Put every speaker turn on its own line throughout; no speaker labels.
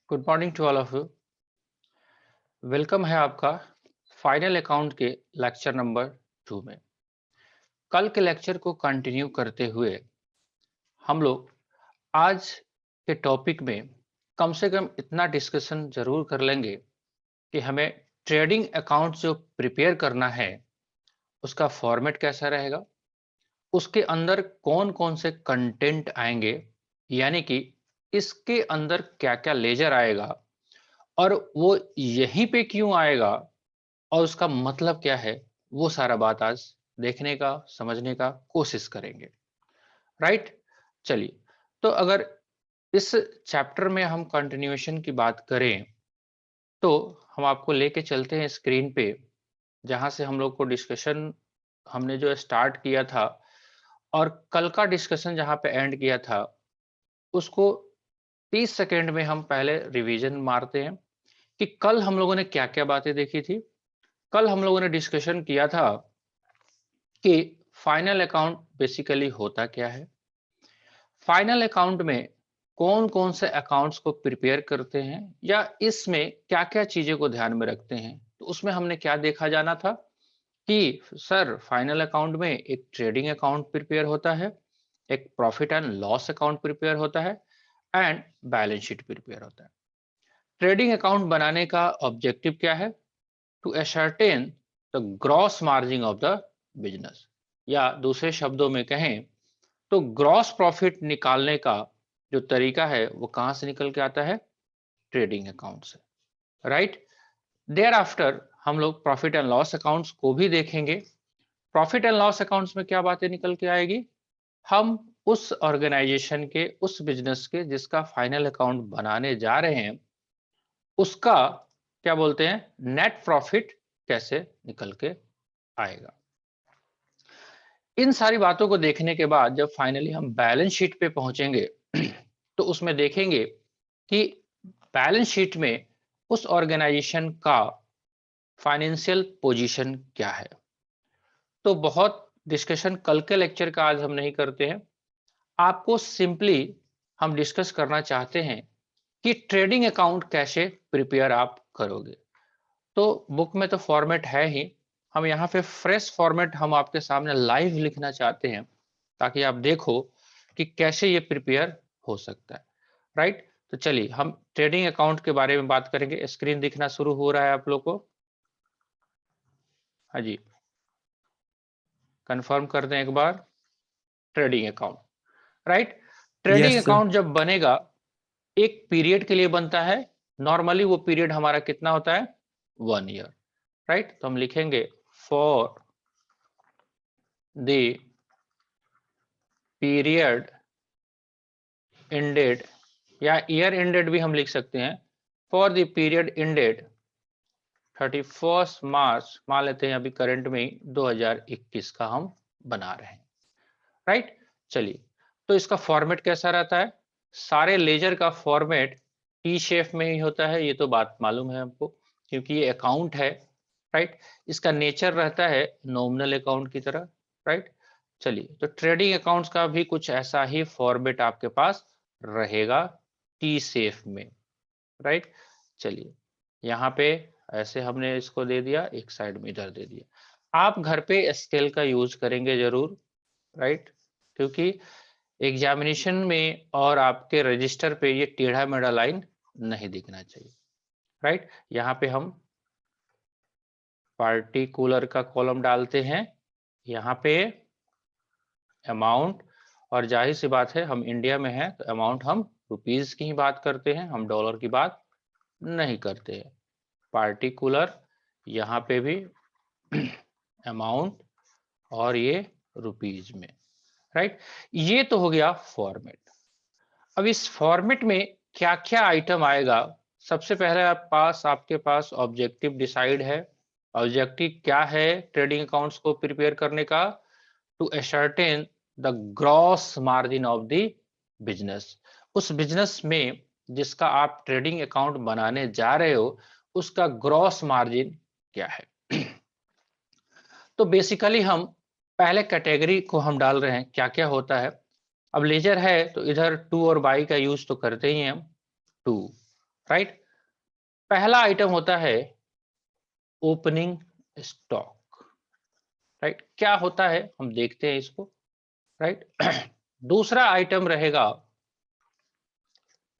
Good morning to all of you. Welcome है आपका final account के लेक्चर नंबर 2 में। कल के लेक्चर को कंटिन्यू करते हुए हम लोग आज के टॉपिक में कम से कम इतना डिस्कशन जरूर कर लेंगे कि हमें ट्रेडिंग अकाउंट जो प्रिपेयर करना है उसका फॉर्मेट कैसा रहेगा, उसके अंदर कौन कौन से कंटेंट आएंगे, यानी कि इसके अंदर क्या क्या लेजर आएगा और वो यहीं पे क्यों आएगा और उसका मतलब क्या है, वो सारा बात आज देखने का समझने का कोशिश करेंगे। राइट। चलिए, तो अगर इस चैप्टर में हम कंटिन्यूएशन की बात करें तो हम आपको लेके चलते हैं स्क्रीन पे, जहां से हम लोग को डिस्कशन हमने जो स्टार्ट किया था और कल का डिस्कशन जहां पे एंड किया था उसको 30 सेकेंड में हम पहले रिवीजन मारते हैं कि कल हम लोगों ने क्या क्या बातें देखी थी। कल हम लोगों ने डिस्कशन किया था कि फाइनल अकाउंट बेसिकली होता क्या है, फाइनल अकाउंट में कौन कौन से अकाउंट्स को प्रिपेयर करते हैं या इसमें क्या क्या चीजें को ध्यान में रखते हैं। तो उसमें हमने क्या देखा जाना था कि सर फाइनल अकाउंट में एक ट्रेडिंग अकाउंट प्रिपेयर होता है, एक profit and loss account prepare होता है एंड बैलेंस शीट प्रिपेयर होता है। ट्रेडिंग अकाउंट बनाने का ऑब्जेक्टिव क्या है? To ascertain the gross margin of the business, या दूसरे शब्दों में कहें तो ग्रॉस प्रॉफिट निकालने का जो तरीका है वो कहां से निकल के आता है? ट्रेडिंग अकाउंट से। राइट। देयर आफ्टर हम लोग प्रॉफिट एंड लॉस अकाउंट्स को भी देखेंगे। प्रॉफिट एंड लॉस अकाउंट्स में क्या बातें निकल के आएगी? हम उस ऑर्गेनाइजेशन के, उस बिजनेस के जिसका फाइनल अकाउंट बनाने जा रहे हैं उसका क्या बोलते हैं, नेट प्रॉफिट कैसे निकल के आएगा। इन सारी बातों को देखने के बाद जब फाइनली हम बैलेंस शीट पे पहुंचेंगे तो उसमें देखेंगे कि बैलेंस शीट में उस ऑर्गेनाइजेशन का फाइनेंशियल पोजीशन क्या है। तो बहुत डिस्कशन कल के लेक्चर का आज हम नहीं करते हैं, आपको सिंपली हम डिस्कस करना चाहते हैं कि ट्रेडिंग अकाउंट कैसे प्रिपेयर आप करोगे। तो बुक में तो फॉर्मेट है ही, हम यहाँ पे फ्रेश फॉर्मेट हम आपके सामने लाइव लिखना चाहते हैं ताकि आप देखो कि कैसे ये प्रिपेयर हो सकता है। राइट। तो चलिए हम ट्रेडिंग अकाउंट के बारे में बात करेंगे। स्क्रीन दिखना शुरू हो रहा है आप लोग को? हाँ जी, कंफर्म कर दें एक बार। Trading account, right. Trading
yes sir.
Account जब बनेगा एक पीरियड के लिए बनता है। नॉर्मली वो पीरियड हमारा कितना होता है? 1 ईयर। राइट। तो हम लिखेंगे फॉर द पीरियड एंडेड, या ईयर एंडेड भी हम लिख सकते हैं, फॉर द पीरियड एंडेड 31 मार्च, मान लेते हैं अभी करंट में ही 2021 का हम बना रहे हैं। राइट। चलिए, तो इसका फॉर्मेट कैसा रहता है? सारे लेजर का फॉर्मेट टी शेप में ही होता है, ये तो बात मालूम है हमको क्योंकि ये अकाउंट है। राइट। इसका नेचर रहता है नॉमिनल अकाउंट की तरह। राइट। चलिए, तो ट्रेडिंग अकाउंट्स का भी कुछ ऐसा ही फॉर्मेट आपके पास रहेगा टी शेप में। राइट। चलिए, यहाँ पे ऐसे हमने इसको दे दिया, एक साइड में इधर दे दिया। आप घर पे स्केल का यूज करेंगे जरूर। राइट। क्योंकि एग्जामिनेशन में और आपके रजिस्टर पे ये टेढ़ा मेढ़ा लाइन नहीं दिखना चाहिए। राइट। यहाँ पे हम पार्टिकुलर का कॉलम डालते हैं, यहाँ पे अमाउंट, और जाहिर सी बात है हम इंडिया में हैं तो अमाउंट हम रुपीज की ही बात करते हैं, हम डॉलर की बात नहीं करते हैं। पार्टिकुलर, यहाँ पे भी अमाउंट और ये रुपीज में। राइट। ये तो हो गया फॉर्मेट। अब इस फॉर्मेट में क्या क्या आइटम आएगा? सबसे पहले आपके पास ऑब्जेक्टिव डिसाइड है। ऑब्जेक्टिव क्या है ट्रेडिंग अकाउंट्स को प्रिपेयर करने का? To ascertain the gross margin of the business. उस बिजनेस में जिसका आप ट्रेडिंग अकाउंट बनाने जा रहे हो उसका ग्रॉस मार्जिन क्या है। तो बेसिकली हम पहले कैटेगरी को हम डाल रहे हैं क्या क्या होता है। अब लेजर है तो इधर टू और बाई का यूज तो करते ही हैं हम। To, right. पहला आइटम होता है ओपनिंग स्टॉक, राइट। क्या होता है हम देखते हैं इसको, राइट। दूसरा आइटम रहेगा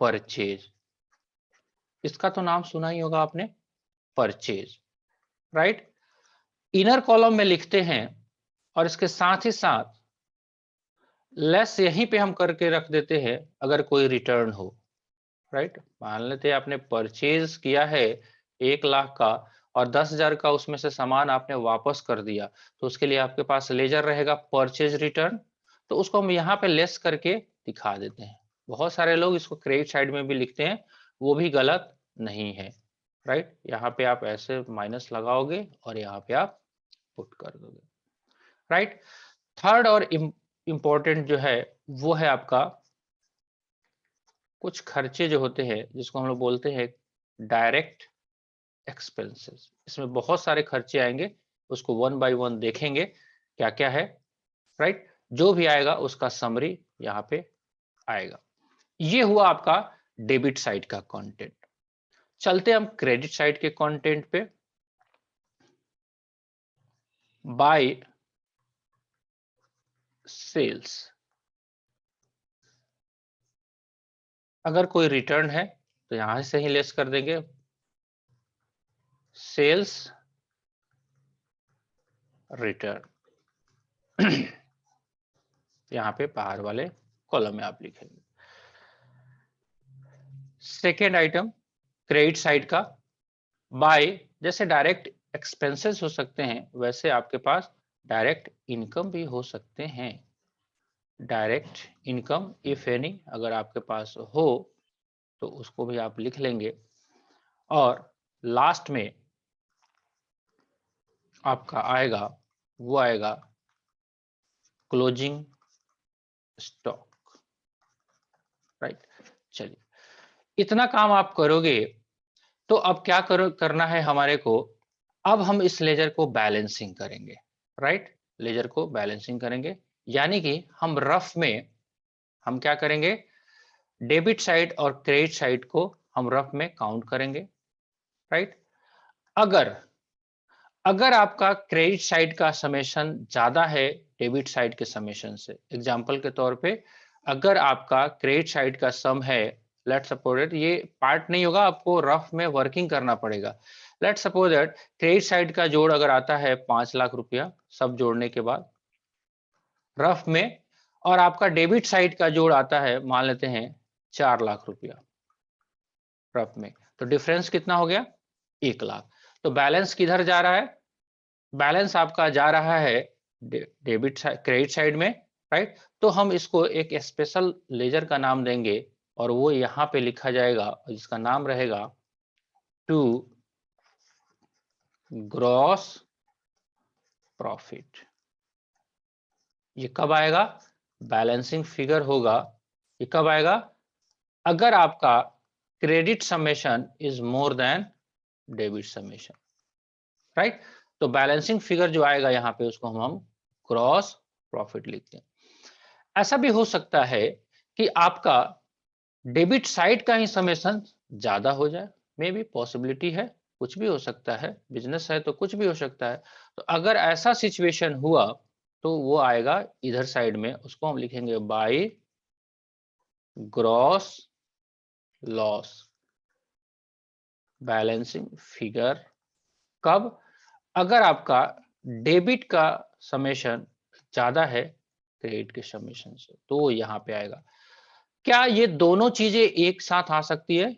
परचेज, इसका तो नाम सुना ही होगा आपने, परचेज, राइट। इनर कॉलम में लिखते हैं और इसके साथ ही साथ लेस यहीं पे हम करके रख देते हैं अगर कोई रिटर्न हो, राइट। मान लेते हैं आपने परचेज किया है 1 लाख का और 10,000 का उसमें से सामान आपने वापस कर दिया, तो उसके लिए आपके पास लेजर रहेगा परचेज रिटर्न, तो उसको हम यहाँ पे लेस करके दिखा देते हैं। बहुत सारे लोग इसको क्रेडिट साइड में भी लिखते हैं, वो भी गलत नहीं है, राइट। यहाँ पे आप ऐसे माइनस लगाओगे और यहाँ पे आप पुट कर दोगे, राइट। थर्ड और इम्पोर्टेंट जो है वो है आपका कुछ खर्चे जो होते हैं जिसको हम लोग बोलते हैं डायरेक्ट एक्सपेंसेस। इसमें बहुत सारे खर्चे आएंगे, उसको वन बाय वन देखेंगे क्या क्या है, राइट। जो भी आएगा उसका समरी यहाँ पे आएगा। ये हुआ आपका डेबिट साइड का कंटेंट। चलते हम क्रेडिट साइड के कंटेंट पे। बाय सेल्स, अगर कोई रिटर्न है तो यहां से ही लेस कर देंगे, सेल्स रिटर्न। यहां पे बाहर वाले कॉलम में आप लिखेंगे। सेकेंड आइटम क्रेडिट साइड का, बाय, जैसे डायरेक्ट एक्सपेंसेस हो सकते हैं वैसे आपके पास डायरेक्ट इनकम भी हो सकते हैं। डायरेक्ट इनकम इफ एनी अगर आपके पास हो तो उसको भी आप लिख लेंगे। और लास्ट में आपका आएगा, वो आएगा क्लोजिंग स्टॉक, राइट। चलिए, इतना काम आप करोगे तो अब क्या करना है हमारे को, अब हम इस लेजर को बैलेंसिंग करेंगे, राइट। लेजर को बैलेंसिंग करेंगे, यानी कि हम रफ में हम क्या करेंगे, डेबिट साइड और क्रेडिट साइड को हम रफ में काउंट करेंगे, राइट। अगर अगर आपका क्रेडिट साइड का समेशन ज्यादा है डेबिट साइड के समेशन से, एग्जांपल के तौर पे अगर आपका क्रेडिट साइड का सम है, लेट्स सपोज इट, ये पार्ट नहीं होगा, आपको रफ में वर्किंग करना पड़ेगा। Let's suppose it credit side का जोड़ अगर आता है 5 लाख रुपया सब जोड़ने के बाद रफ में, और आपका डेबिट साइड का जोड़ आता है मान लेते हैं 4 लाख रुपया रफ में, तो डिफरेंस कितना हो गया, 1 लाख। तो बैलेंस किधर जा रहा है, बैलेंस आपका जा रहा है डेबिट क्रेडिट साइड में, राइट। तो हम इसको एक स्पेशल लेजर का नाम देंगे और वो यहाँ पे लिखा जाएगा जिसका नाम रहेगा टू ग्रॉस प्रॉफिट। ये कब आएगा, बैलेंसिंग फिगर होगा, ये कब आएगा, अगर आपका credit summation is more than debit summation, right. तो बैलेंसिंग फिगर जो आएगा यहाँ पे उसको हम क्रॉस प्रॉफिट लिखते हैं। ऐसा भी हो सकता है कि आपका डेबिट साइड का ही समेशन ज्यादा हो जाए, मे भी पॉसिबिलिटी है, कुछ भी हो सकता है, बिजनेस है तो कुछ भी हो सकता है। तो अगर ऐसा सिचुएशन हुआ तो वो आएगा इधर साइड में, उसको हम लिखेंगे by gross loss balancing figure. कब, अगर आपका डेबिट का समेशन ज्यादा है क्रेडिट के समेशन से, तो वो यहाँ पे आएगा। क्या ये दोनों चीजें एक साथ आ सकती है,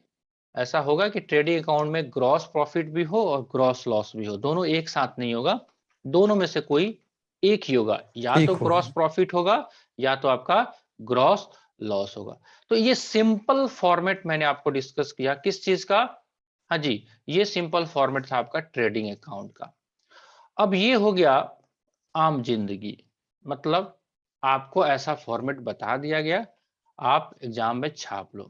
ऐसा होगा कि ट्रेडिंग अकाउंट में ग्रॉस प्रॉफिट भी हो और ग्रॉस लॉस भी हो, दोनों एक साथ नहीं होगा, दोनों में से कोई एक ही होगा, या
एक
तो
होगा।
ग्रॉस प्रॉफिट होगा या तो आपका ग्रॉस लॉस होगा। तो ये सिंपल फॉर्मेट मैंने आपको डिस्कस किया किस चीज का, हाँ जी, ये सिंपल फॉर्मेट था आपका ट्रेडिंग अकाउंट का। अब ये हो गया आम जिंदगी, मतलब आपको ऐसा फॉर्मेट बता दिया गया, आप एग्जाम में छाप लो।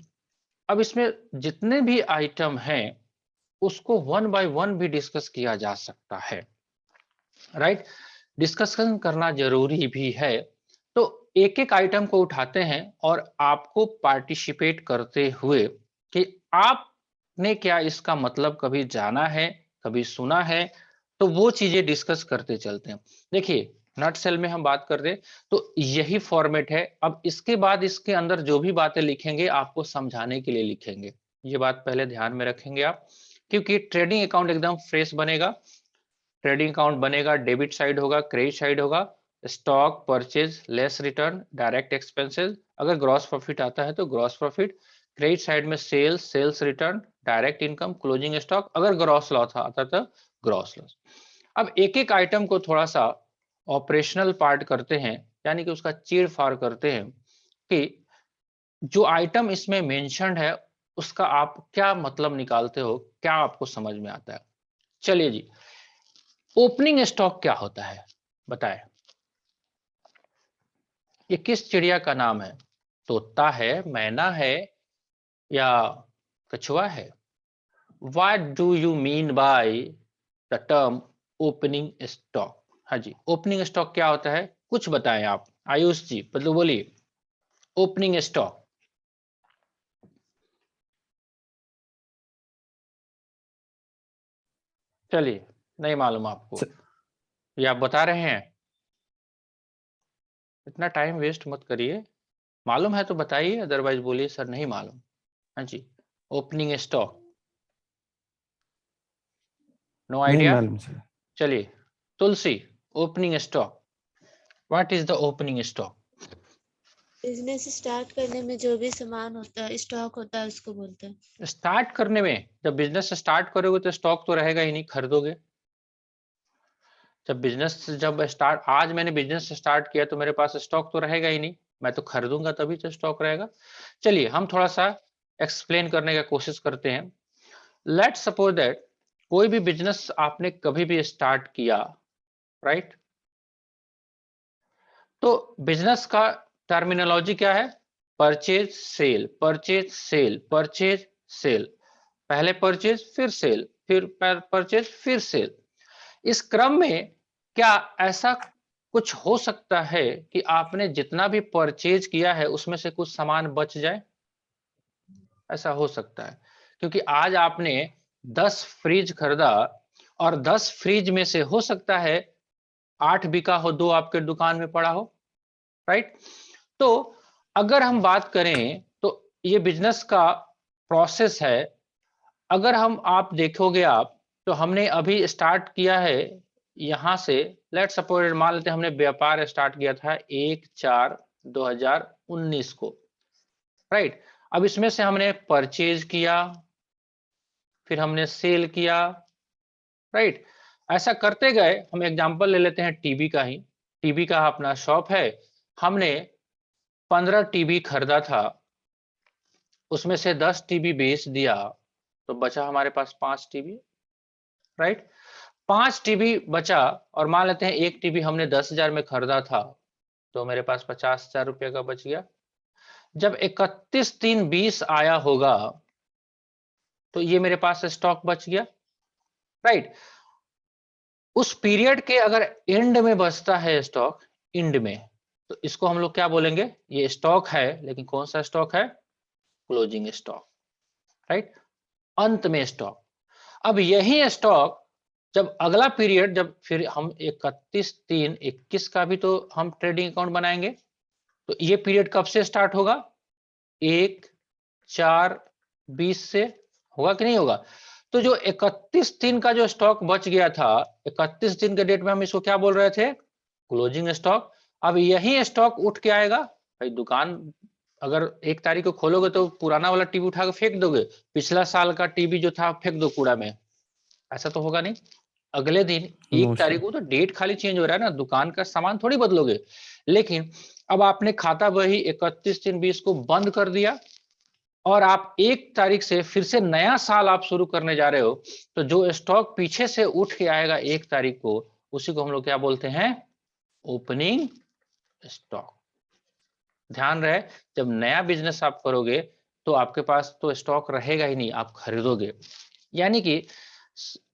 अब इसमें जितने भी आइटम हैं उसको वन बाय वन भी डिस्कस किया जा सकता है, राइट। डिस्कशन करना जरूरी भी है। तो एक एक आइटम को उठाते हैं और आपको पार्टिसिपेट करते हुए कि आप आपने क्या इसका मतलब कभी जाना है, कभी सुना है? तो वो चीजें डिस्कस करते चलते हैं। देखिए, नट सेल में हम बात कर रहे हैं, तो यही फॉर्मेट है। अब इसके बाद इसके अंदर जो भी बातें लिखेंगे आपको समझाने के लिए लिखेंगे, ये बात पहले ध्यान में रखेंगे आप, क्योंकि ट्रेडिंग अकाउंट एकदम फ्रेश बनेगा। ट्रेडिंग अकाउंट बनेगा, डेबिट साइड होगा, क्रेडिट साइड होगा, stock purchase less return, direct expenses, अगर ग्रॉस प्रॉफिट आता है तो ग्रॉस प्रॉफिट, क्रेडिट साइड में sales, sales return, direct income, closing stock, अगर ग्रॉस लॉस आता तो ग्रॉस लॉस। अब एक एक आइटम को थोड़ा सा ऑपरेशनल पार्ट करते हैं, यानी कि उसका चीर फाड़ करते हैं कि जो आइटम इसमें मेंशन्ड है उसका आप क्या मतलब निकालते हो, क्या आपको समझ में आता है। चलिए जी, ओपनिंग स्टॉक क्या होता है बताएं। ये किस चिड़िया का नाम है? तोता है, मैना है, या कछुआ है? What do you mean by the term opening stock? हाँ जी, ओपनिंग स्टॉक क्या होता है, कुछ बताएं आप। आयुष जी मतलब बोलिए, ओपनिंग स्टॉक। चलिए, नहीं मालूम आपको,
स-
या आप बता रहे हैं? इतना टाइम वेस्ट मत करिए, मालूम है तो बताइए, अदरवाइज बोलिए सर नहीं मालूम। हाँ जी, ओपनिंग स्टॉक, नो
नहीं
आइडिया।
मालूम सर।
चलिए, Tulsi, opening stock, what is the opening stock?
Business start करने में जो भी सामान होता है, स्टॉक होता है, उसको बोलते हैं।
स्टार्ट करने में, जब बिजनेस स्टार्ट करोगे तो स्टॉक तो रहेगा ही नहीं, खरीदोगे। जब स्टार्ट, आज मैंने बिजनेस स्टार्ट किया तो मेरे पास स्टॉक तो रहेगा ही नहीं, मैं तो खरीदूंगा तभी तो स्टॉक रहेगा। चलिए हम थोड़ा सा एक्सप्लेन करने का कोशिश करते हैं। लेट्स सपोज दैट कोई भी बिजनेस आपने कभी भी स्टार्ट किया, राइट? तो बिजनेस का टर्मिनोलॉजी क्या है? Purchase sale, purchase sale, purchase sale. पहले परचेज फिर सेल, फिर परचेज फिर सेल। इस क्रम में क्या ऐसा कुछ हो सकता है कि आपने जितना भी परचेज किया है उसमें से कुछ सामान बच जाए? ऐसा हो सकता है, क्योंकि आज आपने 10 फ्रिज खरीदा और 10 फ्रिज में से हो सकता है 8 बिका हो, 2 आपके दुकान में पड़ा हो, राइट? तो अगर हम बात करें तो ये बिजनेस का प्रोसेस है। अगर हम आप देखोगे आप, तो हमने अभी स्टार्ट किया है यहां से, लेट सपोज मान लेते हैं हमने व्यापार स्टार्ट किया था 1/4/2019 को, राइट? अब इसमें से हमने परचेज किया, फिर हमने सेल किया, राइट? ऐसा करते गए। हम एग्जांपल ले लेते हैं टीवी का ही, टीवी का अपना शॉप है, हमने 15 टीवी खरीदा था, उसमें से 10 टीवी बेच दिया, तो बचा हमारे पास 5 टीवी, राइट? 5 टीवी बचा, और मान लेते हैं एक टीवी हमने 10,000 में खरीदा था, तो मेरे पास 50,000 रुपये का बच गया। जब 31/3/20 आया होगा तो ये मेरे पास स्टॉक बच गया, राइट? उस पीरियड के अगर एंड में बचता है स्टॉक, एंड में, तो इसको हम लोग क्या बोलेंगे? ये स्टॉक है, लेकिन कौन सा स्टॉक है? Closing stock, right? अंत में स्टॉक। अब यही स्टॉक जब अगला पीरियड, जब फिर हम 31/3/21 का भी तो हम ट्रेडिंग अकाउंट बनाएंगे, तो ये पीरियड कब से स्टार्ट होगा? 1/4/20 से, होगा कि नहीं होगा? तो जो 31 दिन का जो स्टॉक बच गया था, 31 दिन के डेट में हम इसको क्या बोल रहे थे? Closing stock. अब यही स्टॉक उठ के आएगा, भाई दुकान अगर 1 तारीख को खोलोगे तो पुराना वाला टीवी उठा के फेंक दोगे, पिछला साल का टीवी जो था फेंक दो कूड़ा में, ऐसा तो होगा नहीं। अगले दिन
नो
1 तारीख
सर।
को तो डेट खाली चेंज हो रहा है ना, दुकान का सामान थोड़ी बदलोगे। लेकिन अब आपने खाता वही 31/3/20 को बंद कर दिया, और आप 1 तारीख से फिर से नया साल आप शुरू करने जा रहे हो, तो जो स्टॉक पीछे से उठ के आएगा 1 तारीख को, उसी को हम लोग क्या बोलते हैं? Opening stock. ध्यान रहे, जब नया बिजनेस आप करोगे तो आपके पास तो स्टॉक रहेगा ही नहीं, आप खरीदोगे। यानी कि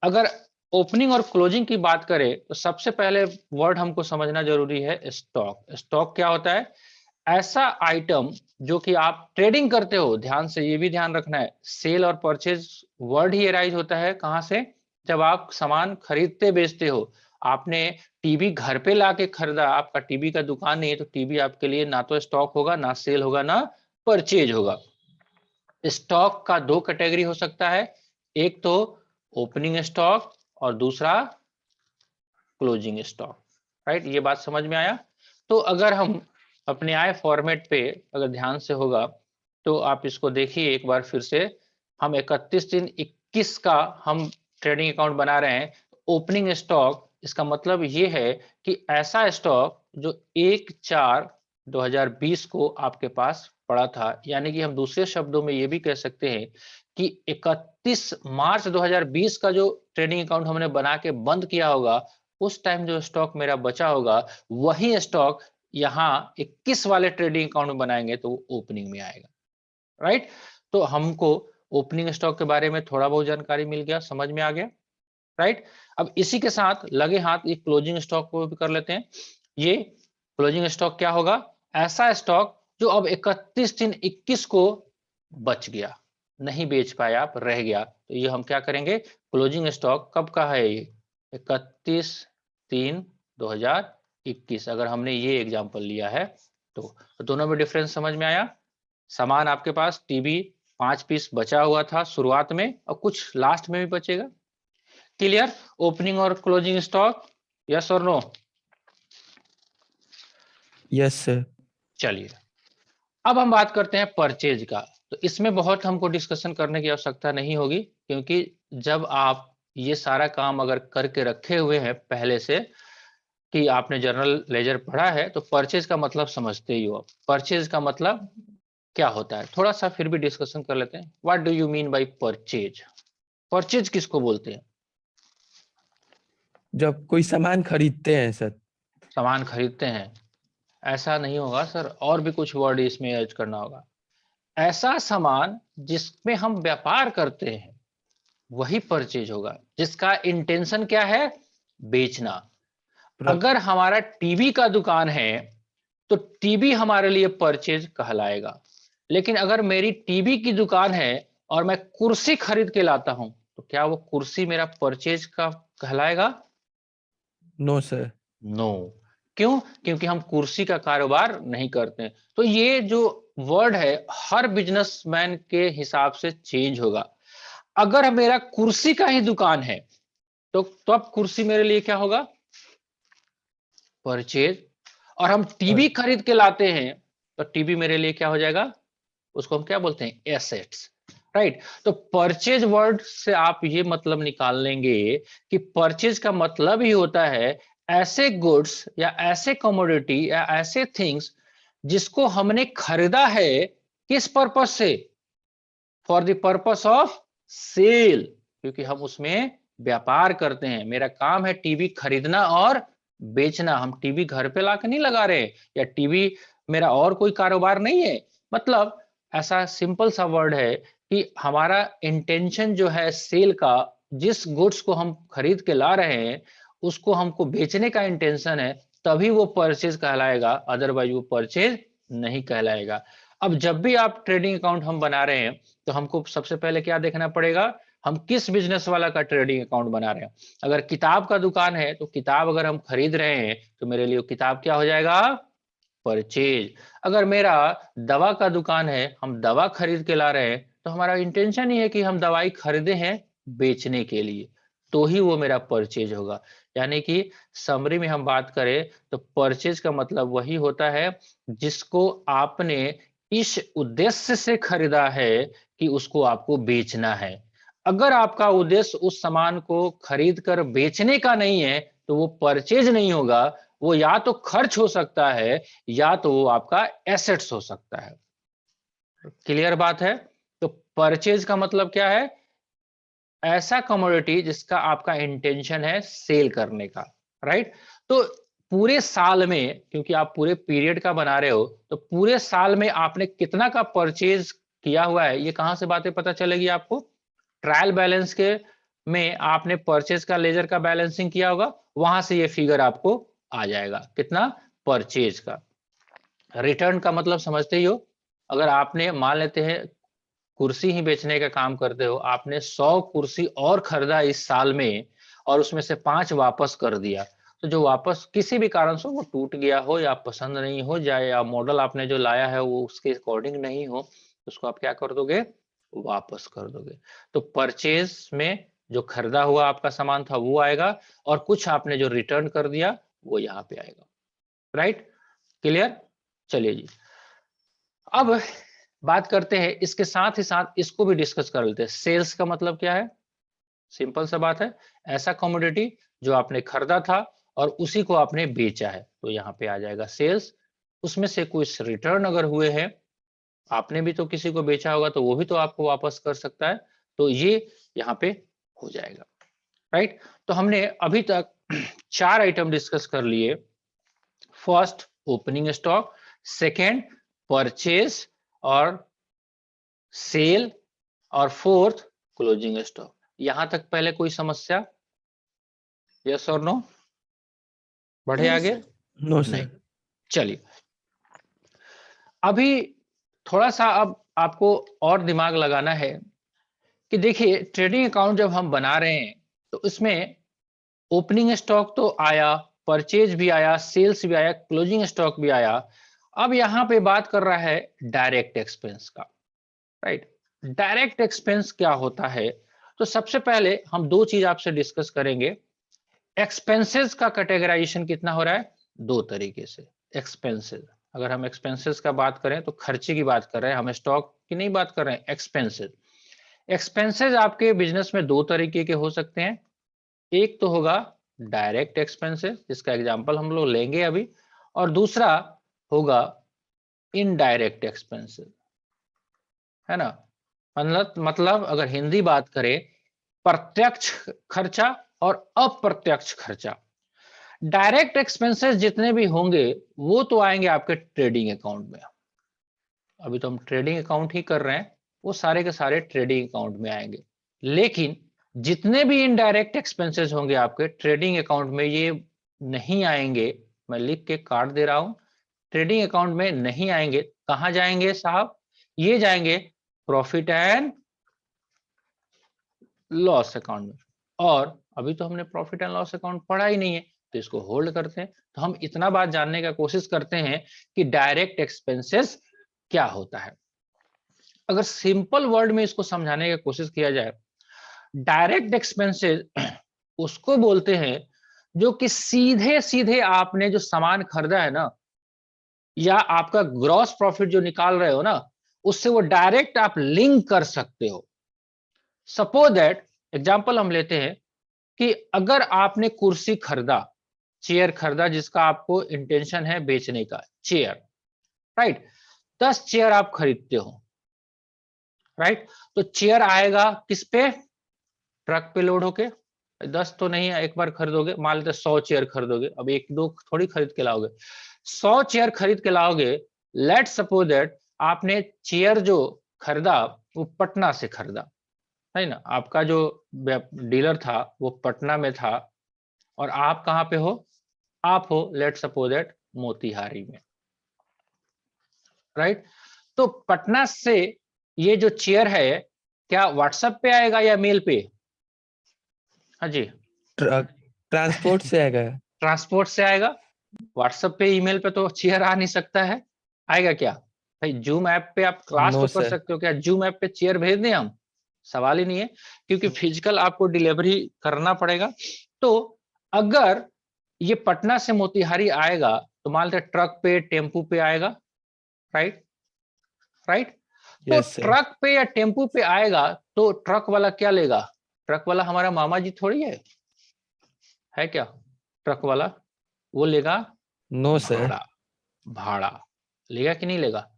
अगर ओपनिंग और क्लोजिंग की बात करें तो सबसे पहले वर्ड हमको समझना जरूरी है, स्टॉक। स्टॉक क्या होता है? ऐसा आइटम जो कि आप ट्रेडिंग करते हो, ध्यान से ये भी ध्यान रखना है, सेल और परचेज वर्ड ही अराइज होता है कहां से, जब आप सामान खरीदते बेचते हो। आपने टीवी घर पे लाके खरीदा, आपका टीवी का दुकान नहीं है, तो टीवी आपके लिए ना तो स्टॉक होगा, ना सेल होगा, ना परचेज होगा। स्टॉक का दो कैटेगरी हो सकता है, एक तो ओपनिंग स्टॉक और दूसरा क्लोजिंग स्टॉक। राइट, ये बात समझ में आया। तो अगर हम अपने आय फॉर्मेट पे अगर ध्यान से होगा तो आप इसको देखिए एक बार फिर से। हम 31/3/21 का हम ट्रेडिंग अकाउंट बना रहे हैं। ओपनिंग स्टॉक, इसका मतलब ये है कि ऐसा स्टॉक जो 1/4/2020 को आपके पास पड़ा था, यानी कि हम दूसरे शब्दों में ये भी कह सकते हैं कि 31 मार्च 2020 का जो ट्रेडिंग अकाउंट हमने बना के बंद किया होगा, उस टाइम जो स्टॉक मेरा बचा होगा वही स्टॉक यहाँ 21 वाले ट्रेडिंग अकाउंट में बनाएंगे तो ओपनिंग में आएगा। राइट, तो हमको ओपनिंग स्टॉक के बारे में थोड़ा बहुत जानकारी मिल गया, समझ में आ गया। राइट, अब इसी के साथ लगे हाथ ये क्लोजिंग स्टॉक को भी कर लेते हैं। ये क्लोजिंग स्टॉक क्या होगा, ऐसा स्टॉक जो अब 31/3/21 को बच गया, नहीं बेच पाए आप, रह गया, तो ये हम क्या करेंगे, क्लोजिंग स्टॉक कब का है, ये 31/3/2021 अगर हमने ये एग्जांपल लिया है तो दोनों में डिफरेंस समझ में आया। सामान आपके पास टीवी 5 पीस बचा हुआ था शुरुआत में और कुछ लास्ट में भी बचेगा। क्लियर, ओपनिंग और क्लोजिंग स्टॉक, यस और नो?
Yes sir.
चलिए अब हम बात करते हैं परचेज का। तो इसमें बहुत हमको डिस्कशन करने की आवश्यकता नहीं होगी, क्योंकि जब आप ये सारा काम अगर करके रखे हुए हैं पहले से कि आपने जर्नल लेजर पढ़ा है, तो परचेज का मतलब समझते ही हो। परचेज का मतलब क्या होता है, थोड़ा सा फिर भी डिस्कशन कर लेते हैं। What do you mean by purchase? Purchase किसको बोलते हैं?
जब कोई सामान खरीदते हैं सर।
सामान खरीदते हैं, ऐसा नहीं होगा सर, और भी कुछ वर्ड इसमें ऐड करना होगा। ऐसा सामान जिसमें हम व्यापार करते हैं वही परचेज होगा, जिसका इंटेंशन क्या है, बेचना। अगर हमारा टीवी का दुकान है तो टीवी हमारे लिए परचेज कहलाएगा। लेकिन अगर मेरी टीवी की दुकान है और मैं कुर्सी खरीद के लाता हूं, तो क्या वो कुर्सी मेरा परचेज का कहलाएगा?
No sir.
नो। क्यों? क्योंकि हम कुर्सी का कारोबार नहीं करते। तो ये जो वर्ड है हर बिजनेसमैन के हिसाब से चेंज होगा। अगर मेरा कुर्सी का ही दुकान है तो अब कुर्सी मेरे लिए क्या होगा, परचेज। और हम टीवी खरीद के लाते हैं तो टीवी मेरे लिए क्या हो जाएगा, उसको हम क्या बोलते हैं, एसेट्स। राइट, तो परचेज वर्ड से आप ये मतलब निकाल लेंगे कि परचेज का मतलब ही होता है ऐसे गुड्स या ऐसे कमोडिटी या ऐसे थिंग्स जिसको हमने खरीदा है, किस पर्पस से, for the purpose of sale, क्योंकि हम उसमें व्यापार करते हैं। मेरा काम है टीवी खरीदना और बेचना, हम टीवी घर पे लाकर नहीं लगा रहे, या टीवी मेरा और कोई कारोबार नहीं है। मतलब ऐसा सिंपल सा वर्ड है कि हमारा इंटेंशन जो है सेल का, जिस गुड्स को हम खरीद के ला रहे हैं उसको हमको बेचने का इंटेंशन है, तभी वो परचेज कहलाएगा, अदरवाइज वो परचेज नहीं कहलाएगा। अब जब भी आप ट्रेडिंग अकाउंट हम बना रहे हैं तो हमको सबसे पहले क्या देखना पड़ेगा, हम किस बिजनेस वाला का ट्रेडिंग अकाउंट बना रहे हैं। अगर किताब का दुकान है तो किताब अगर हम खरीद रहे हैं तो मेरे लिए किताब क्या हो जाएगा, परचेज। अगर मेरा दवा का दुकान है, हम दवा खरीद के ला रहे हैं, तो हमारा इंटेंशन ही है कि हम दवाई खरीदे हैं बेचने के लिए, तो ही वो मेरा परचेज होगा। यानी कि समरी में हम बात करें तो परचेज का मतलब वही होता है जिसको आपने इस उद्देश्य से खरीदा है कि उसको आपको बेचना है। अगर आपका उद्देश्य उस सामान को खरीद कर बेचने का नहीं है तो वो परचेज नहीं होगा, वो या तो खर्च हो सकता है या तो वो आपका एसेट्स हो सकता है। क्लियर बात है? तो परचेज का मतलब क्या है, ऐसा कमोडिटी जिसका आपका इंटेंशन है सेल करने का। राइट, तो पूरे साल में, क्योंकि आप पूरे पीरियड का बना रहे हो, तो पूरे साल में आपने कितना का परचेज किया हुआ है, ये कहां से बातें पता चलेगी आपको, ट्रायल बैलेंस के में आपने परचेज का लेजर का बैलेंसिंग किया होगा, वहां से ये फिगर आपको आ जाएगा, कितना परचेज का। रिटर्न का मतलब समझते ही हो, अगर आपने मान लेते हैं कुर्सी ही बेचने का काम करते हो, आपने 100 कुर्सी और खरीदा इस साल में और उसमें से 5 वापस कर दिया, तो जो वापस किसी भी कारण से वो टूट गया हो या पसंद नहीं हो जाए या मॉडल आपने जो लाया है वो उसके अकॉर्डिंग नहीं हो, उसको आप क्या कर दोगे, वापस कर दोगे। तो परचेज में जो खरीदा हुआ आपका सामान था वो आएगा और कुछ आपने जो रिटर्न कर दिया वो यहाँ पे आएगा। Right, clear? चलिए जी, अब बात करते हैं इसके साथ ही साथ इसको भी डिस्कस कर लेते हैं। सेल्स का मतलब क्या है? सिंपल सा बात है, ऐसा कमोडिटी जो आपने खरीदा था और उसी को आपने बेचा है, तो यहाँ पे आ जाएगा सेल्स। उसमें से कुछ रिटर्न अगर हुए हैं, आपने भी तो किसी को बेचा होगा तो वो भी तो आपको वापस कर सकता है, तो ये यहाँ पे हो जाएगा। राइट, तो हमने अभी तक 4 आइटम डिस्कस कर लिए। First opening stock, second purchase और सेल, और फोर्थ क्लोजिंग स्टॉक। यहां तक पहले कोई समस्या? यस और नो? बढ़े
नहीं
आगे?
सर।
नो
नहीं।
सर।
चलिए, अभी थोड़ा सा अब आपको और दिमाग लगाना है कि देखिए ट्रेडिंग अकाउंट जब हम बना रहे हैं तो इसमें ओपनिंग स्टॉक तो आया, परचेज भी आया, सेल्स भी आया, क्लोजिंग स्टॉक भी आया। अब यहाँ पे बात कर रहा है डायरेक्ट एक्सपेंस का। राइट, डायरेक्ट एक्सपेंस क्या होता है? तो सबसे पहले हम दो चीज आपसे डिस्कस करेंगे। एक्सपेंसेस का कैटेगराइजेशन कितना हो रहा है? दो तरीके से। एक्सपेंसेस, अगर हम एक्सपेंसेस का बात करें तो खर्चे की बात कर रहे हैं, हम स्टॉक की नहीं बात कर रहे हैं। एक्सपेंसेस, एक्सपेंसेस आपके बिजनेस में दो तरीके के हो सकते हैं। एक तो होगा डायरेक्ट एक्सपेंसेस, जिसका एग्जांपल हम लोग लेंगे अभी, और दूसरा होगा इनडायरेक्ट एक्सपेंसेस, है ना। मतलब अगर हिंदी बात करें, प्रत्यक्ष खर्चा और अप्रत्यक्ष खर्चा। डायरेक्ट एक्सपेंसेस जितने भी होंगे वो तो आएंगे आपके ट्रेडिंग अकाउंट में। अभी तो हम ट्रेडिंग अकाउंट ही कर रहे हैं, वो सारे के सारे ट्रेडिंग अकाउंट में आएंगे। लेकिन जितने भी इनडायरेक्ट एक्सपेंसेस होंगे आपके ट्रेडिंग अकाउंट में, ये नहीं आएंगे। मैं लिख के काट दे रहा हूं, ट्रेडिंग अकाउंट में नहीं आएंगे। कहां जाएंगे साहब? ये जाएंगे प्रॉफिट एंड लॉस अकाउंट में। और अभी तो हमने प्रॉफिट एंड लॉस अकाउंट पढ़ा ही नहीं है, तो इसको होल्ड करते हैं। तो हम इतना बात जानने का कोशिश करते हैं कि डायरेक्ट एक्सपेंसेस क्या होता है। अगर सिंपल वर्ड में इसको समझाने की कोशिश किया जाए, डायरेक्ट एक्सपेंसेस उसको बोलते हैं जो कि सीधे सीधे आपने जो सामान खरीदा है ना, या आपका ग्रॉस प्रॉफिट जो निकाल रहे हो ना, उससे वो डायरेक्ट आप लिंक कर सकते हो। सपोज दैट, एग्जांपल हम लेते हैं कि अगर आपने कुर्सी खरीदा, चेयर खरीदा, जिसका आपको इंटेंशन है बेचने का, चेयर, राइट। 10 चेयर आप खरीदते हो, राइट। तो चेयर आएगा किस पे? ट्रक पे लोड होके। 10 तो नहीं है, एक बार खरीदोगे, मान लेते 100 चेयर खरीदोगे, अब एक दो थोड़ी खरीद के लाओगे, 100 चेयर खरीद के लाओगे। लेट सपोज दैट आपने चेयर जो खरीदा वो पटना से खरीदा, है ना। आपका जो डीलर था वो पटना में था और आप कहां पे हो? आप हो लेट सपोज दैट मोतिहारी में, राइट। तो पटना से ये जो चेयर है क्या व्हाट्सएप पे आएगा या मेल पे? हाँ जी।
ट्रांसपोर्ट से आएगा।
ट्रांसपोर्ट से आएगा। व्हाट्सएप पे ईमेल पे तो चेयर आ नहीं सकता है, आएगा क्या? भाई जूम ऐप पे आप क्लास
नो
तो कर
सर।
सकते हो, क्या जूम ऐप पे चेयर भेज दें हम? सवाल ही नहीं है, क्योंकि फिजिकल आपको डिलीवरी करना पड़ेगा। तो अगर ये पटना से मोतिहारी आएगा तो मान लेते ट्रक पे टेम्पू पे आएगा, राइट, राइट। तो
यस सर।
ट्रक पे या टेम्पू पे आएगा तो ट्रक वाला क्या लेगा? ट्रक वाला हमारा मामा जी थोड़ी है क्या? ट्रक वाला वो लेगा
नो सर।
भाड़ा। भाड़ा लेगा कि नहीं लेगा?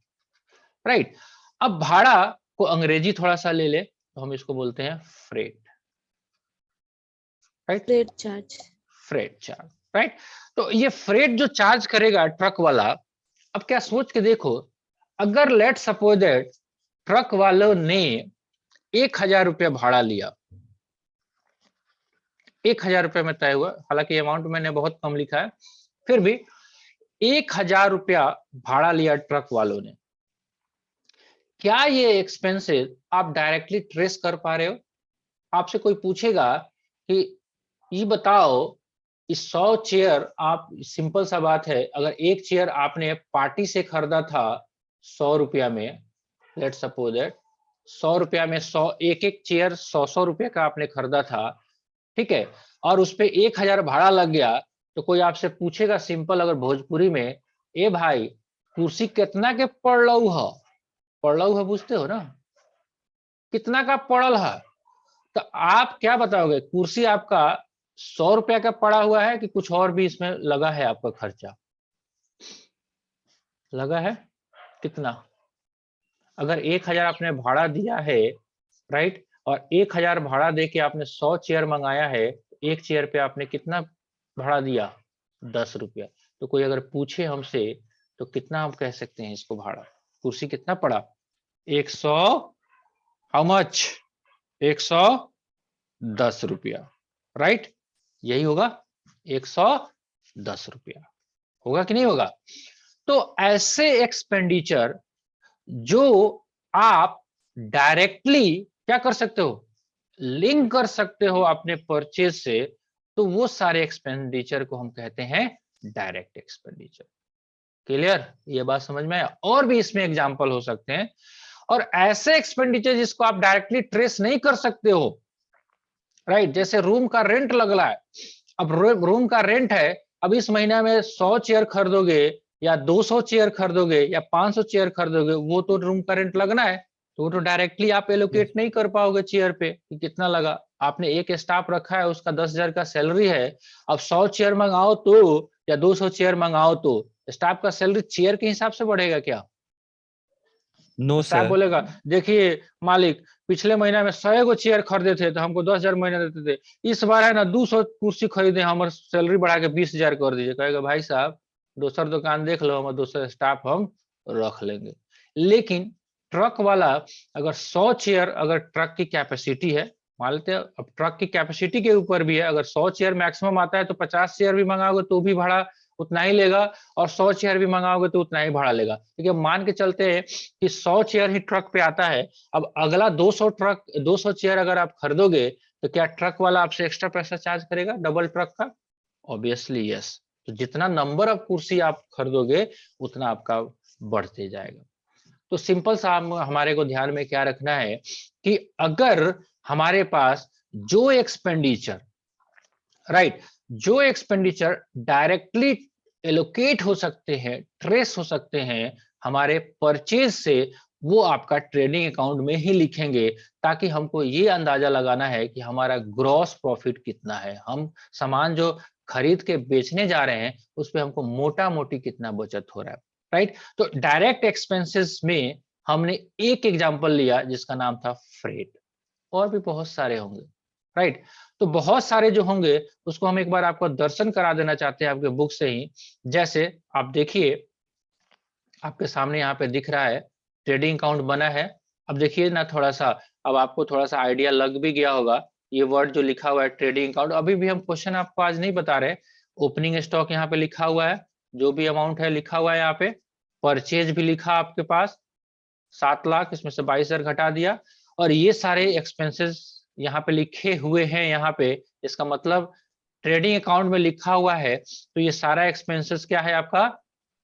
राइट। अब भाड़ा को अंग्रेजी थोड़ा सा ले ले तो हम इसको बोलते हैं freight, right.
Freight charge.
Freight charge, right. तो ये फ्रेट जो चार्ज करेगा ट्रक वाला, अब क्या सोच के देखो, अगर लेट सपोज दैट ट्रक वालों ने 1000 रुपया भाड़ा लिया, 1000 रुपये में तय हुआ, हालांकि अमाउंट मैंने बहुत कम लिखा है, फिर भी 1000 रुपया भाड़ा लिया ट्रक वालों ने। क्या ये एक्सपेंसेस आप डायरेक्टली ट्रेस कर पा रहे हो? आपसे कोई पूछेगा कि ये बताओ, इस 100 चेयर आप, सिंपल सा बात है, अगर एक चेयर आपने पार्टी से खरीदा था 100 रुपया में, लेट्स सपोज दैट 100 रुपया में 100, एक एक चेयर 100 रुपये का आपने खरीदा था, ठीक है, और उस पे 1000 भाड़ा लग गया, तो कोई आपसे पूछेगा सिंपल अगर भोजपुरी में, ए भाई कुर्सी कितना के पड़लऊ है? पड़लऊ है बुझते हो ना, कितना का पड़ल है? तो आप क्या बताओगे, कुर्सी आपका 100 रुपया का पड़ा हुआ है कि कुछ और भी इसमें लगा है? आपका खर्चा लगा है कितना? अगर 1000 आपने भाड़ा दिया है, राइट, और 1000 भाड़ा दे के आपने 100 चेयर मंगाया है, एक चेयर पे आपने कितना भाड़ा दिया? 10 रुपया। तो कोई अगर पूछे हमसे तो कितना हम कह सकते हैं इसको भाड़ा? कुर्सी कितना पड़ा? 100, हाउ मच? 110 रुपया, राइट, यही होगा 110 रुपया, होगा कि नहीं होगा? तो ऐसे एक्सपेंडिचर जो आप डायरेक्टली क्या कर सकते हो, लिंक कर सकते हो अपने परचेज से, तो वो सारे एक्सपेंडिचर को हम कहते हैं डायरेक्ट एक्सपेंडिचर। क्लियर? ये बात समझ में आया? और भी इसमें एग्जांपल हो सकते हैं, और ऐसे एक्सपेंडिचर जिसको आप डायरेक्टली ट्रेस नहीं कर सकते हो, राइट, जैसे रूम का रेंट लग रहा है, अब रूम का रेंट है, अब इस महीना में 100 चेयर खरीदोगे या 200 चेयर खरीदोगे या 500 चेयर खरीदोगे, वो तो रूम का रेंट लगना है, तो वो तो डायरेक्टली आप एलोकेट नहीं कर पाओगे चेयर पे कि कितना लगा। आपने एक स्टाफ रखा है, उसका 10,000 का सैलरी है, अब 100 चेयर मंगाओ तो या 200 चेयर मंगाओ तो स्टाफ का सैलरी चेयर के हिसाब से बढ़ेगा क्या?
No
staff
sir.
बोलेगा देखिए मालिक, पिछले महीना में 100 गो चेयर खरीदे थे तो हमको 10,000 महीना देते थे, इस बार है ना 200 कुर्सी खरीदे, हमारे सैलरी बढ़ा के 20,000 कर दीजिए। कहेगा भाई साहब दूसर दुकान देख लो, हमारे दूसरा स्टाफ हम रख लेंगे। लेकिन ट्रक वाला अगर 100 चेयर, अगर ट्रक की कैपेसिटी है, मान लेते हैं, अब ट्रक की कैपेसिटी के ऊपर भी है, अगर 100 चेयर मैक्सिमम आता है तो 50 चेयर भी मंगाओगे तो भी भाड़ा उतना ही लेगा, और 100 चेयर भी मंगाओगे तो उतना ही भाड़ा लेगा। क्योंकि मान के चलते हैं कि 100 चेयर ही ट्रक पे आता है, अब अगला 200 चेयर अगर आप खरीदोगे तो क्या ट्रक वाला आपसे एक्स्ट्रा पैसा चार्ज करेगा डबल ट्रक का? Obviously yes. तो जितना नंबर ऑफ कुर्सी आप खरीदोगे उतना आपका बढ़ते जाएगा। तो सिंपल सा हमारे को ध्यान में क्या रखना है कि अगर हमारे पास जो एक्सपेंडिचर, राइट, जो एक्सपेंडिचर डायरेक्टली एलोकेट हो सकते हैं, ट्रेस हो सकते हैं हमारे परचेज से, वो आपका ट्रेडिंग अकाउंट में ही लिखेंगे, ताकि हमको ये अंदाजा लगाना है कि हमारा ग्रॉस प्रॉफिट कितना है, हम सामान जो खरीद के बेचने जा रहे हैं उस पे हमको मोटा मोटी कितना बचत हो रहा है, राइट। तो डायरेक्ट एक्सपेंसेस में हमने एक एग्जांपल लिया जिसका नाम था फ्रेट, और भी बहुत सारे होंगे, राइट। तो बहुत सारे जो होंगे उसको हम एक बार आपको दर्शन करा देना चाहते हैं आपके बुक से ही। जैसे आप देखिए, आपके सामने यहाँ पे दिख रहा है ट्रेडिंग अकाउंट बना है। अब देखिए ना थोड़ा सा, अब आपको थोड़ा सा आइडिया लग भी गया होगा, ये वर्ड जो लिखा हुआ है ट्रेडिंग अकाउंट, अभी भी हम क्वेश्चन आपको आज नहीं बता रहे। ओपनिंग स्टॉक यहाँ पे लिखा हुआ है, जो भी अमाउंट है लिखा हुआ है यहाँ पे, परचेज भी लिखा आपके पास 7 लाख, इसमें से 22,000 घटा दिया, और ये सारे एक्सपेंसेस यहाँ पे लिखे हुए हैं यहाँ पे। इसका मतलब ट्रेडिंग अकाउंट में लिखा हुआ है तो ये सारा एक्सपेंसेस क्या है आपका?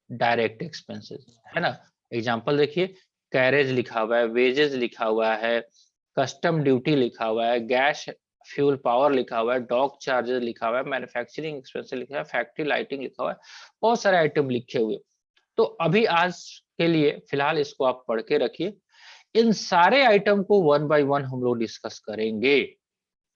डायरेक्ट एक्सपेंसेस है ना। एग्जांपल देखिए, कैरेज लिखा हुआ है, वेजेस लिखा हुआ है, कस्टम ड्यूटी लिखा हुआ है, गैस फ्यूल पावर लिखा हुआ है, डॉक चार्जेस लिखा हुआ है, मैन्युफैक्चरिंग एक्सपेंसेस लिखा है, फैक्ट्री लाइटिंग लिखा हुआ है, बहुत सारे आइटम लिखे हुए। तो अभी आज के लिए फिलहाल इसको आप पढ़ के रखिए, इन सारे आइटम को वन बाय वन हम लोग डिस्कस करेंगे,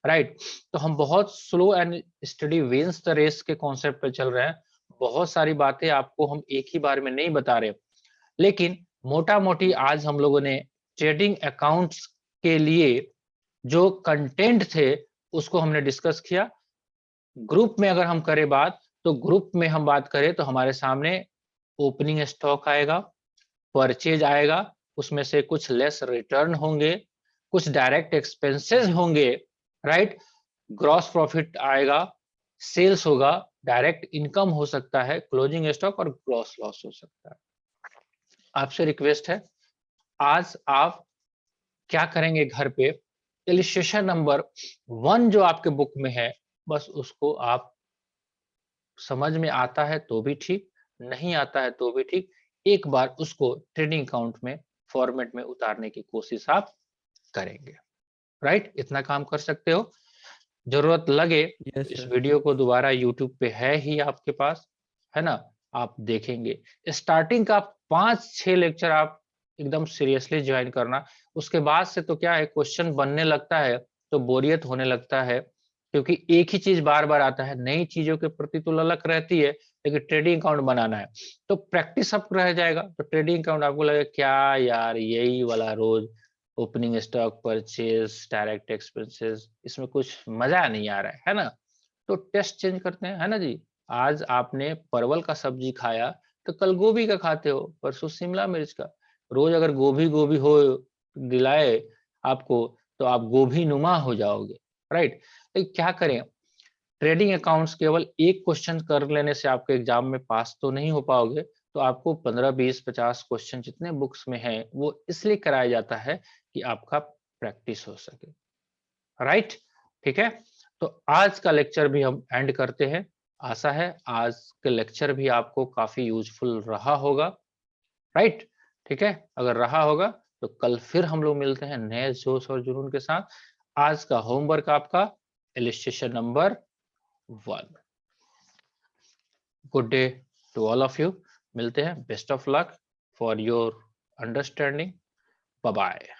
राइट। तो हम बहुत slow and steady wins the race के कॉन्सेप्ट पे चल रहे हैं, बहुत सारी बातें आपको हम एक ही बार में नहीं बता रहे, लेकिन मोटा मोटी आज हम लोगों ने ट्रेडिंग अकाउंट्स के लिए जो कंटेंट थे उसको हमने डिस्कस किया। ग्रुप में अगर हम करें बात, तो ग्रुप में हम बात करें तो हमारे सामने ओपनिंग स्टॉक आएगा, परचेज आएगा, उसमें से कुछ लेस रिटर्न होंगे, कुछ डायरेक्ट एक्सपेंसेस होंगे, राइट, ग्रॉस प्रॉफिट आएगा, सेल्स होगा, डायरेक्ट इनकम हो सकता है, क्लोजिंग स्टॉक और ग्रॉस लॉस हो सकता है। आपसे रिक्वेस्ट है आज आप क्या करेंगे घर पे, इलिस्ट्रेशन नंबर 1 जो आपके बुक में है, बस उसको आप समझ में आता है तो भी ठीक, नहीं आता है तो भी ठीक, एक बार उसको ट्रेडिंग अकाउंट में फॉर्मेट में उतारने की कोशिश आप करेंगे। राइट? इतना काम कर सकते हो। जरूरत लगे
यस
इस
सर।
वीडियो को दोबारा यूट्यूब पे है ही आपके पास, है ना? आप देखेंगे। स्टार्टिंग का 5-6 लेक्चर आप एकदम सीरियसली ज्वाइन करना। उसके बाद से तो क्या है, क्वेश्चन बनने लगता है तो बोरियत होने लगता है, क्योंकि एक ही चीज बार-बार आता है। नई चीजों के प्रति तो ललक रहती है, लेकिन ट्रेडिंग अकाउंट बनाना है तो प्रैक्टिस सब रह जाएगा। तो ट्रेडिंग अकाउंट आपको लगेगा क्या यार, यही वाला रोज opening stock purchase, direct expenses, इसमें कुछ मजा नहीं आ रहा है ना? तो टेस्ट चेंज करते हैं, है ना जी? आज आपने परवल का सब्जी खाया तो कल गोभी का खाते हो, परसों शिमला मिर्च का। रोज अगर गोभी गोभी हो दिलाए आपको तो आप गोभी नुमा हो जाओगे। राइट? तो क्या करें, ट्रेडिंग अकाउंट्स केवल एक क्वेश्चन कर लेने से आपके एग्जाम में पास तो नहीं हो पाओगे। तो आपको 15, 20, 50 क्वेश्चन जितने बुक्स में हैं वो इसलिए कराया जाता है कि आपका प्रैक्टिस हो सके। राइट? ठीक है? तो आज का लेक्चर भी हम एंड करते हैं। आशा है आज के लेक्चर भी आपको काफी यूजफुल रहा होगा। राइट? ठीक है? अगर रहा होगा तो कल फिर हम लोग मिलते हैं नए जोश और जुनून के साथ। आज का होमवर्क आपका illustration number 1। Good day to all of you. मिलते हैं। Best of luck for your understanding. Bye bye.